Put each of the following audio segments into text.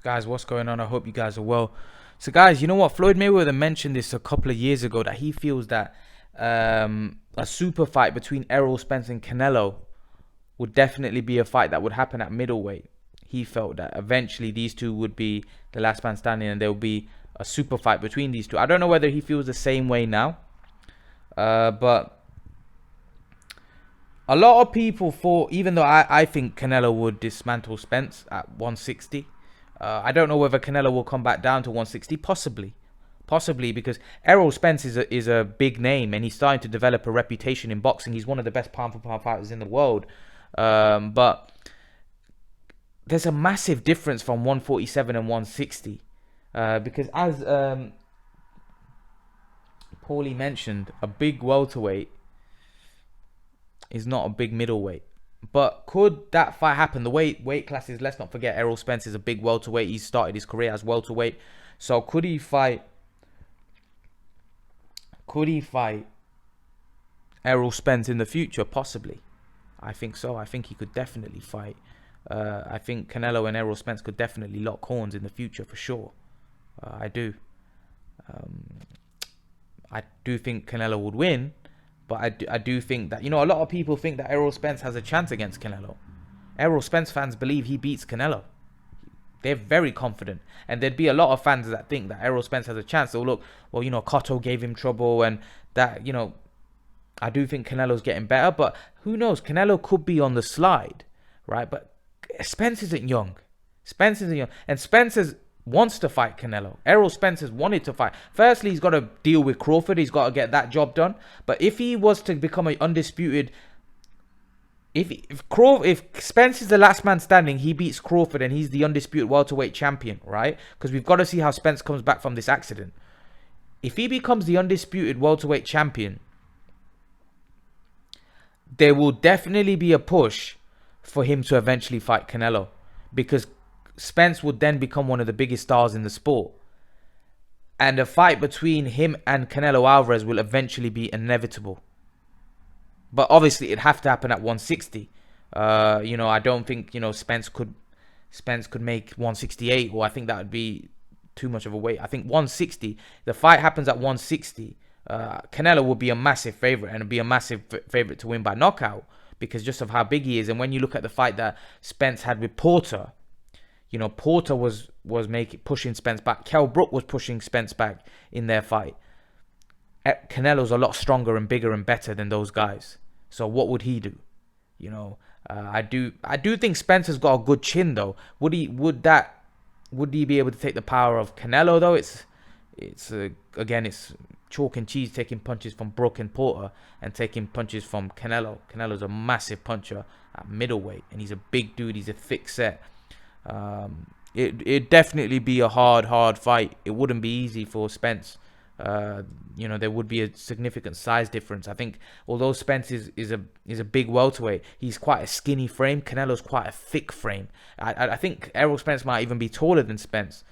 Guys, what's going on? I hope you guys are well. So guys, you know what, Floyd Mayweather mentioned this a couple of years ago, that he feels that a super fight between Errol, Spence and Canelo would definitely be a fight that would happen at middleweight. He felt that eventually these two would be the last man standing and there will be a super fight between these two. I don't know whether he feels the same way now, but a lot of people thought, even though I think Canelo would dismantle Spence at 160, I don't know whether Canelo will come back down to 160. Possibly because Errol Spence is a big name and he's starting to develop a reputation in boxing. He's one of the best pound for pound fighters in the world. But there's a massive difference from 147 and 160. Because as Paulie mentioned, a big welterweight is not a big middleweight. But could that fight happen? The weight classes, let's not forget, Errol Spence is a big welterweight. He started his career as welterweight. So could he fight Errol Spence in the future? Possibly. I think so. I think he could definitely fight. I think Canelo and Errol Spence could definitely lock horns in the future for sure. I do. I do think Canelo would win. But I do think that, a lot of people think that Errol Spence has a chance against Canelo. Errol Spence fans believe he beats Canelo. They're very confident. And there'd be a lot of fans that think that Errol Spence has a chance. So look, well, Cotto gave him trouble and that, I do think Canelo's getting better. But who knows? Canelo could be on the slide, right? But Spence isn't young. And Spence wants to fight Canelo. Errol Spence has wanted to fight. Firstly, he's got to deal with Crawford. He's got to get that job done. But if he was to become an undisputed, if Spence is the last man standing, he beats Crawford and he's the undisputed welterweight champion, right? Because we've got to see how Spence comes back from this accident. If he becomes the undisputed welterweight champion, there will definitely be a push for him to eventually fight Canelo, because Spence would then become one of the biggest stars in the sport. And a fight between him and Canelo Alvarez will eventually be inevitable. But obviously it'd have to happen at 160. I don't think, Spence could make 168, or I think that would be too much of a weight. I think 160, the fight happens at 160. Canelo will be a massive favorite, and it'll be a massive favorite to win by knockout because just of how big he is. And when you look at the fight that Spence had with Porter, Porter was pushing Spence back. Kell Brook was pushing Spence back in their fight. Canelo's a lot stronger and bigger and better than those guys. So what would he do? I do think Spence has got a good chin though. Would he be able to take the power of Canelo though? It's chalk and cheese, taking punches from Brook and Porter and taking punches from Canelo. Canelo's a massive puncher at middleweight, and he's a big dude. He's a thick set. It'd definitely be a hard fight. It wouldn't be easy for Spence. There would be a significant size difference. I think although Spence is a big welterweight, he's quite a skinny frame. Canelo's quite a thick frame. I think Errol Spence might even be taller than Spence.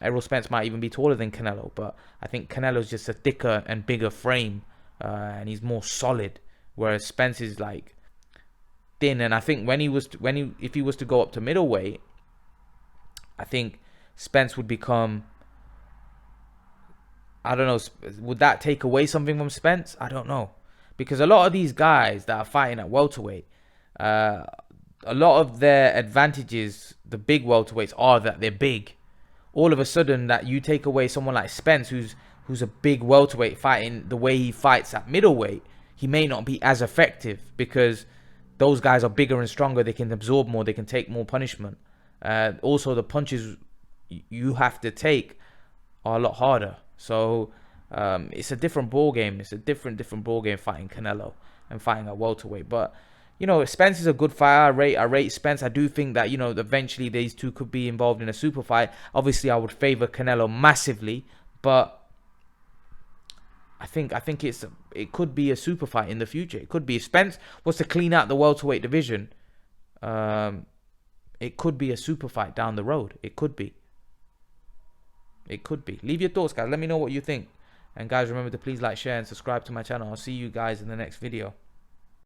Errol Spence might even be taller than Canelo, but I think Canelo's just a thicker and bigger frame, and he's more solid, whereas Spence is like thin. And I think if he was to go up to middleweight, I think Spence would become, I don't know, would that take away something from Spence? I don't know, because a lot of these guys that are fighting at welterweight, a lot of their advantages, the big welterweights, are that they're big. All of a sudden, that you take away someone like Spence, who's a big welterweight, fighting the way he fights at middleweight, he may not be as effective because those guys are bigger and stronger. They can absorb more. They can take more punishment. Also, the punches you have to take are a lot harder. So it's a different ball game. It's a different ball game fighting Canelo and fighting at welterweight. But Spence is a good fighter. I rate Spence. I do think that eventually these two could be involved in a super fight. Obviously, I would favor Canelo massively, but I think it could be a super fight in the future. It could be, if Spence was to clean out the welterweight division, it could be a super fight down the road. It could be. Leave your thoughts, guys. Let me know what you think. And guys, remember to please like, share, and subscribe to my channel. I'll see you guys in the next video.